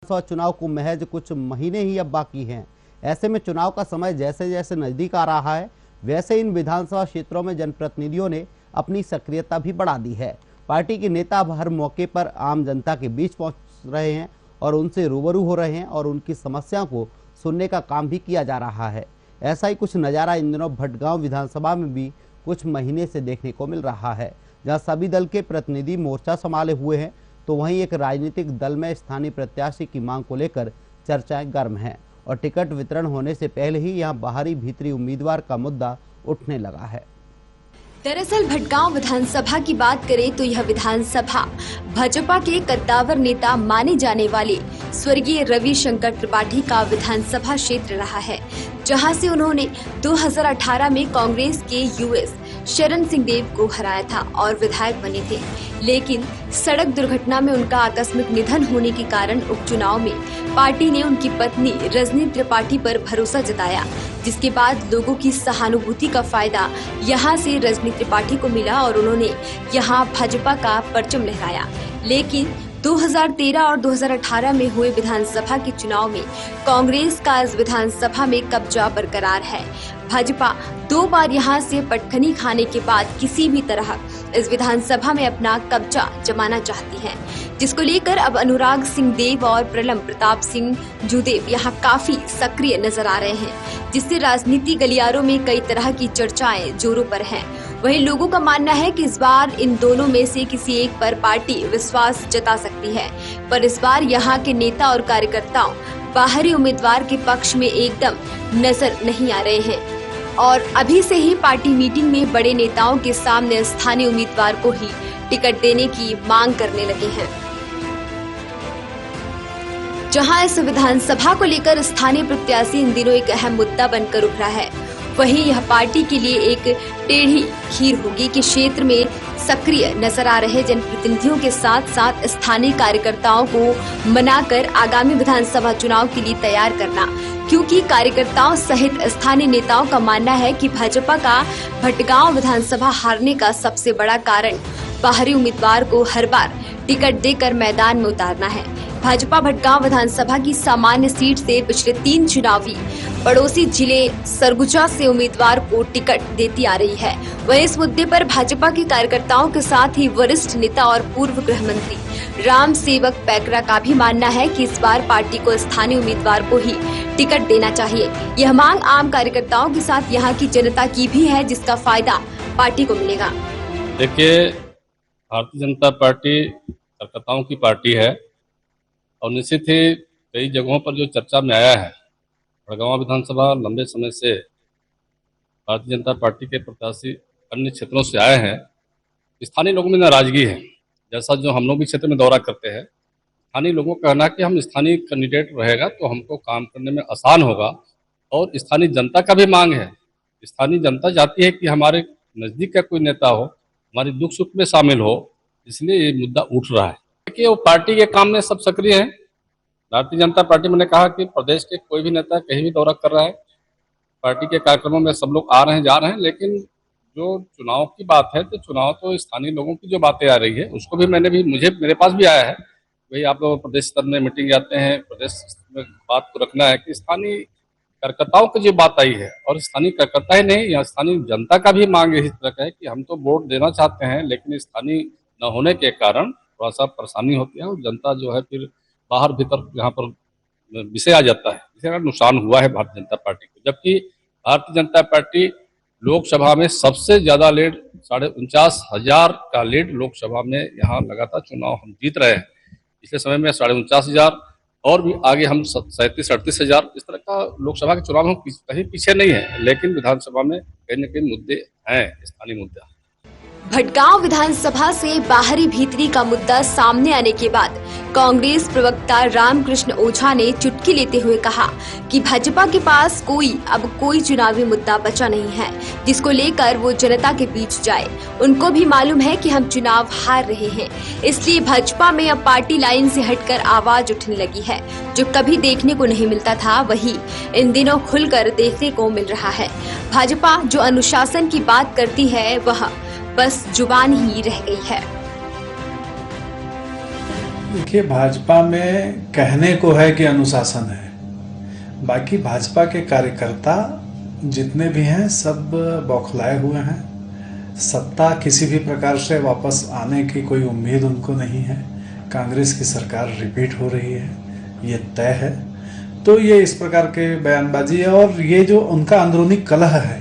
विधानसभा चुनाव को महज कुछ महीने ही अब बाकी हैं। ऐसे में चुनाव का समय जैसे जैसे नजदीक आ रहा है, वैसे इन विधानसभा क्षेत्रों में जनप्रतिनिधियों ने अपनी सक्रियता भी बढ़ा दी है। पार्टी के नेता अब हर मौके पर आम जनता के बीच पहुंच रहे हैं और उनसे रूबरू हो रहे हैं और उनकी समस्याओं को सुनने का काम भी किया जा रहा है। ऐसा ही कुछ नज़ारा इन दिनों भटगांव विधानसभा में भी कुछ महीने से देखने को मिल रहा है, जहां सभी दल के प्रतिनिधि मोर्चा संभाले हुए हैं, तो वहीं एक राजनीतिक दल में स्थानीय प्रत्याशी की मांग को लेकर चर्चाएं गर्म हैं और टिकट वितरण होने से पहले ही यहां बाहरी भीतरी उम्मीदवार का मुद्दा उठने लगा है। दरअसल भटगांव विधानसभा की बात करें तो यह विधानसभा भाजपा के कद्दावर नेता माने जाने वाले स्वर्गीय रविशंकर त्रिपाठी का विधानसभा क्षेत्र रहा है, जहां से उन्होंने 2018 में कांग्रेस के यूएस शरण सिंह देव को हराया था और विधायक बने थे। लेकिन सड़क दुर्घटना में उनका आकस्मिक निधन होने के कारण उपचुनाव में पार्टी ने उनकी पत्नी रजनी त्रिपाठी पर भरोसा जताया, जिसके बाद लोगों की सहानुभूति का फायदा यहां से रजनी त्रिपाठी को मिला और उन्होंने यहां भाजपा का परचम लहराया। लेकिन 2013 और 2018 में हुए विधानसभा के चुनाव में कांग्रेस का इस विधानसभा में कब्जा बरकरार है। भाजपा 2 बार यहां से पटखनी खाने के बाद किसी भी तरह इस विधानसभा में अपना कब्जा जमाना चाहती है, जिसको लेकर अब अनुराग सिंह देव और प्रलम प्रताप सिंह जुदेव यहां काफी सक्रिय नजर आ रहे हैं, जिससे राजनीति गलियारों में कई तरह की चर्चाएं जोरों पर हैं। वहीं लोगों का मानना है कि इस बार इन दोनों में से किसी एक पर पार्टी विश्वास जता सकती है, पर इस बार यहाँ के नेता और कार्यकर्ताओं बाहरी उम्मीदवार के पक्ष में एकदम नजर नहीं आ रहे हैं और अभी से ही पार्टी मीटिंग में बड़े नेताओं के सामने स्थानीय उम्मीदवार को ही टिकट देने की मांग करने लगे हैं। जहां इस विधानसभा को लेकर स्थानीय प्रत्याशी इन दिनों एक अहम मुद्दा बनकर उभरा है, वहीं यह पार्टी के लिए एक टेढ़ी खीर होगी कि क्षेत्र में सक्रिय नजर आ रहे जनप्रतिनिधियों के साथ साथ स्थानीय कार्यकर्ताओं को मनाकर आगामी विधानसभा चुनाव के लिए तैयार करना, क्योंकि कार्यकर्ताओं सहित स्थानीय नेताओं का मानना है कि भाजपा का भटगांव विधानसभा हारने का सबसे बड़ा कारण बाहरी उम्मीदवार को हर बार टिकट देकर मैदान में उतारना है। भाजपा भटगांव विधानसभा की सामान्य सीट से पिछले 3 चुनावी पड़ोसी जिले सरगुजा से उम्मीदवार को टिकट देती आ रही है। वहीं इस मुद्दे पर भाजपा के कार्यकर्ताओं के साथ ही वरिष्ठ नेता और पूर्व गृह मंत्री राम सेवक पैकरा का भी मानना है कि इस बार पार्टी को स्थानीय उम्मीदवार को ही टिकट देना चाहिए। यह मांग आम कार्यकर्ताओं के साथ यहाँ की जनता की भी है, जिसका फायदा पार्टी को मिलेगा। देखिए, भारतीय जनता पार्टी कार्यकर्ताओं की पार्टी है और निश्चित ही कई जगहों पर जो चर्चा में आया है, भटगांव विधानसभा लंबे समय से भारतीय जनता पार्टी के प्रत्याशी अन्य क्षेत्रों से आए हैं। स्थानीय लोगों में नाराजगी है, जैसा जो हम लोग भी क्षेत्र में दौरा करते हैं। स्थानीय लोगों का कहना है कि हम स्थानीय कैंडिडेट रहेगा तो हमको काम करने में आसान होगा और स्थानीय जनता का भी मांग है। स्थानीय जनता चाहती है कि हमारे नज़दीक का कोई नेता हो, हमारे दुख सुख में शामिल हो, इसलिए ये मुद्दा उठ रहा है कि वो पार्टी के काम में सब सक्रिय हैं। भारतीय जनता पार्टी मैंने कहा कि प्रदेश के कोई भी नेता कहीं भी दौरा कर रहा है, पार्टी के कार्यक्रमों में सब लोग आ रहे हैं जा रहे हैं, लेकिन जो चुनाव की बात है तो चुनाव तो स्थानीय लोगों की जो बातें आ रही है उसको भी मेरे पास भी आया है। भाई आप लोग प्रदेश स्तर में मीटिंग जाते हैं, प्रदेश में बात को रखना है कि स्थानीय कार्यकर्ताओं की जो बात आई है, और स्थानीय कार्यकर्ता ही नहीं, यहाँ स्थानीय जनता का भी मांग इस तरह का है कि हम तो वोट देना चाहते हैं, लेकिन स्थानीय न होने के कारण थोड़ा सा परेशानी होती है और जनता जो है फिर बाहर भीतर यहाँ पर विषय आ जाता है। इससे नुकसान हुआ है भारतीय जनता पार्टी को, जबकि भारतीय जनता पार्टी लोकसभा में सबसे ज्यादा लीड 49,500 का लीड लोकसभा में यहाँ लगातार चुनाव हम जीत रहे हैं। पिछले समय में 49,500 और भी आगे हम 37-38,000 इस तरह का लोकसभा के चुनाव हम कहीं पीछे नहीं है, लेकिन विधानसभा में कहीं न कहीं मुद्दे हैं, स्थानीय मुद्दा। भटगांव विधानसभा से बाहरी भीतरी का मुद्दा सामने आने के बाद कांग्रेस प्रवक्ता रामकृष्ण ओझा ने चुटकी लेते हुए कहा कि भाजपा के पास अब कोई चुनावी मुद्दा बचा नहीं है जिसको लेकर वो जनता के बीच जाए। उनको भी मालूम है कि हम चुनाव हार रहे हैं, इसलिए भाजपा में अब पार्टी लाइन से हटकर आवाज उठने लगी है। जो कभी देखने को नहीं मिलता था वही इन दिनों खुलकर देखने को मिल रहा है। भाजपा जो अनुशासन की बात करती है वह बस जुबान ही रह गई है। देखिए, भाजपा में कहने को है कि अनुशासन है, बाकी भाजपा के कार्यकर्ता जितने भी हैं सब बौखलाए हुए हैं। सत्ता किसी भी प्रकार से वापस आने की कोई उम्मीद उनको नहीं है। कांग्रेस की सरकार रिपीट हो रही है, ये तय है। तो ये इस प्रकार के बयानबाजी है, और ये जो उनका अंदरूनी कलह है,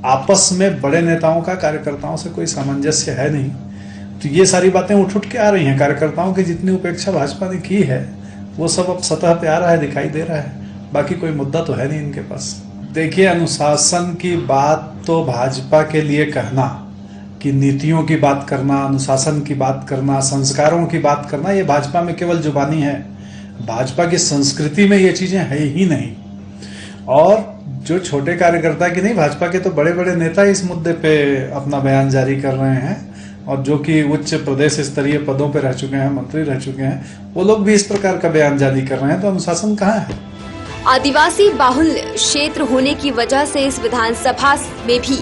आपस में बड़े नेताओं का कार्यकर्ताओं से कोई सामंजस्य है नहीं, तो ये सारी बातें उठ के आ रही हैं। कार्यकर्ताओं की जितनी उपेक्षा भाजपा ने की है वो सब अब सतह पे आ रहा है, दिखाई दे रहा है। बाकी कोई मुद्दा तो है नहीं इनके पास। देखिए, अनुशासन की बात तो भाजपा के लिए कहना कि नीतियों की बात करना, अनुशासन की बात करना, संस्कारों की बात करना, ये भाजपा में केवल जुबानी है। भाजपा की संस्कृति में ये चीजें है ही नहीं। और जो छोटे कार्यकर्ता की नहीं, भाजपा के तो बड़े बड़े नेता इस मुद्दे पे अपना बयान जारी कर रहे हैं, और जो कि उच्च प्रदेश स्तरीय पदों पे रह चुके हैं, मंत्री रह चुके हैं, वो लोग भी इस प्रकार का बयान जारी कर रहे हैं। तो अनुशासन कहाँ है? आदिवासी बाहुल क्षेत्र होने की वजह से इस विधानसभा में भी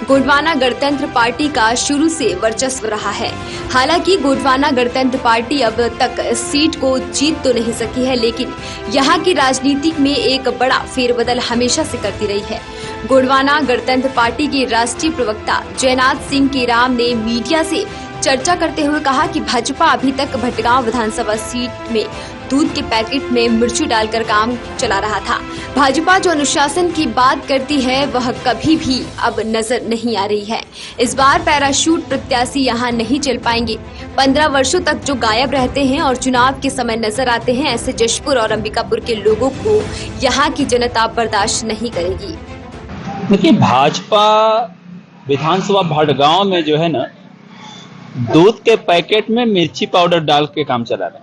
गोंडवाना गणतंत्र पार्टी का शुरू से वर्चस्व रहा है। हालांकि गोंडवाना गणतंत्र पार्टी अब तक इस सीट को जीत तो नहीं सकी है, लेकिन यहाँ की राजनीति में एक बड़ा फेरबदल हमेशा से करती रही है। गोंडवाना गणतंत्र पार्टी के राष्ट्रीय प्रवक्ता जयनाथ सिंह केराम ने मीडिया से चर्चा करते हुए कहा कि भाजपा अभी तक भटगांव विधानसभा सीट में दूध के पैकेट में मिर्ची डालकर काम चला रहा था। भाजपा जो अनुशासन की बात करती है वह कभी भी अब नजर नहीं आ रही है। इस बार पैराशूट प्रत्याशी यहाँ नहीं चल पाएंगे। 15 वर्षों तक जो गायब रहते हैं और चुनाव के समय नजर आते हैं, ऐसे जशपुर और अंबिकापुर के लोगों को यहाँ की जनता बर्दाश्त नहीं करेगी। देखिए, भाजपा विधानसभा भटगांव में जो है ना, दूध के पैकेट में मिर्ची पाउडर डाल के काम चला रहे हैं।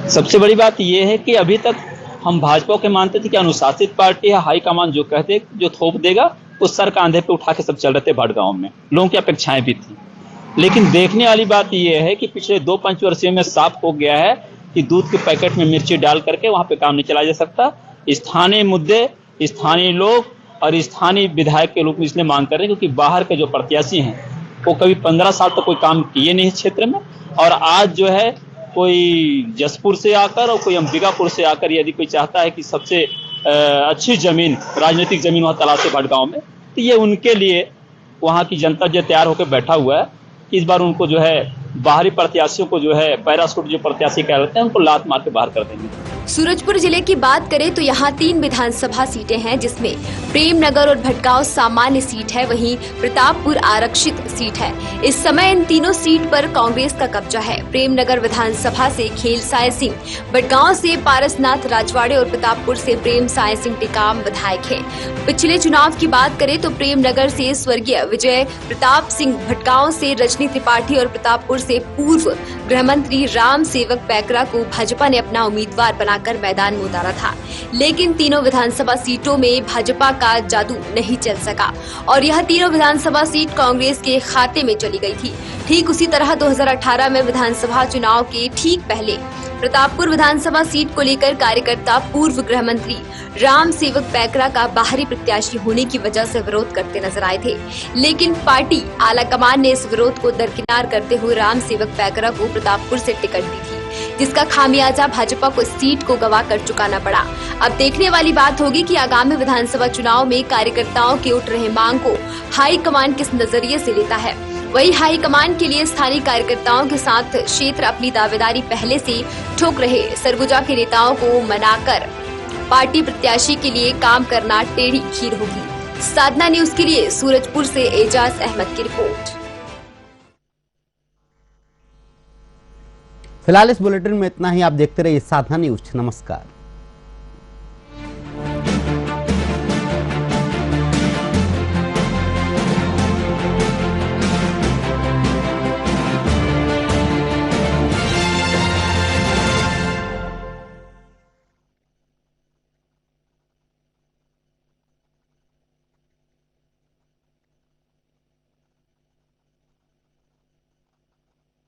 सबसे बड़ी बात यह है कि अभी तक हम भाजपा के मानते थे कि अनुशासित पार्टी है, हाईकमान जो कहते जो थोप देगा उस सर कांधे पे उठा के सब चल रहे थे भटगांव में। लोगों की अपेक्षाएं भी थी, लेकिन देखने वाली बात यह है कि पिछले 2 पंचवर्षीय में साफ हो गया है कि दूध के पैकेट में मिर्ची डाल करके वहां पे काम नहीं चलाया जा सकता। स्थानीय मुद्दे, स्थानीय लोग और स्थानीय विधायक के रूप में इसलिए मांग कर रहे हैं क्योंकि बाहर के जो प्रत्याशी हैं वो कभी 15 साल तक कोई काम किए नहीं इस क्षेत्र में, और आज जो है कोई जसपुर से आकर और कोई अंबिकापुर से आकर यदि कोई चाहता है कि सबसे अच्छी जमीन, राजनीतिक जमीन वहाँ तलाशे भटगांव में, तो ये उनके लिए वहाँ की जनता जो तैयार होकर बैठा हुआ है कि इस बार उनको जो है बाहरी प्रत्याशियों को जो है पैराशूट जो प्रत्याशी कह रहे हैं उनको लात मार के बाहर कर देंगे। सूरजपुर जिले की बात करें तो यहाँ 3 विधानसभा सीटें हैं, जिसमें प्रेमनगर और भटगांव सामान्य सीट है, वहीं प्रतापपुर आरक्षित सीट है। इस समय इन तीनों सीट पर कांग्रेस का कब्जा है। प्रेमनगर विधानसभा से खेल साय सिंह, भटगांव से पारसनाथ राजवाड़े और प्रतापपुर से प्रेम साय सिंह टिकाम विधायक है। पिछले चुनाव की बात करें तो प्रेमनगर से स्वर्गीय विजय प्रताप सिंह, भटगांव से रजनी त्रिपाठी और प्रतापपुर से पूर्व गृह मंत्री राम सेवक पैकरा को भाजपा ने अपना उम्मीदवार बनाकर मैदान में उतारा था, लेकिन तीनों विधानसभा सीटों में भाजपा का जादू नहीं चल सका और यह तीनों विधानसभा सीट कांग्रेस के खाते में चली गई थी। ठीक उसी तरह 2018 में विधानसभा चुनाव के ठीक पहले प्रतापपुर विधानसभा सीट को लेकर कार्यकर्ता पूर्व गृह मंत्री राम सेवक पैकरा का बाहरी प्रत्याशी होने की वजह से विरोध करते नजर आए थे, लेकिन पार्टी आलाकमान ने इस विरोध को दरकिनार करते हुए राम सेवक पैकरा को प्रतापपुर से टिकट दी थी, जिसका खामियाजा भाजपा को सीट को गवा कर चुकाना पड़ा। अब देखने वाली बात होगी कि आगामी विधानसभा चुनाव में कार्यकर्ताओं की उठ रहे मांग को हाईकमान किस नजरिए से लेता है। वही हाईकमान के लिए स्थानीय कार्यकर्ताओं के साथ क्षेत्र अपनी दावेदारी पहले से ठोक रहे सरगुजा के नेताओं को मनाकर पार्टी प्रत्याशी के लिए काम करना टेढ़ी खीर होगी। साधना न्यूज के लिए सूरजपुर से एजाज अहमद की रिपोर्ट। फिलहाल इस बुलेटिन में इतना ही। आप देखते रहिए साधना न्यूज। नमस्कार।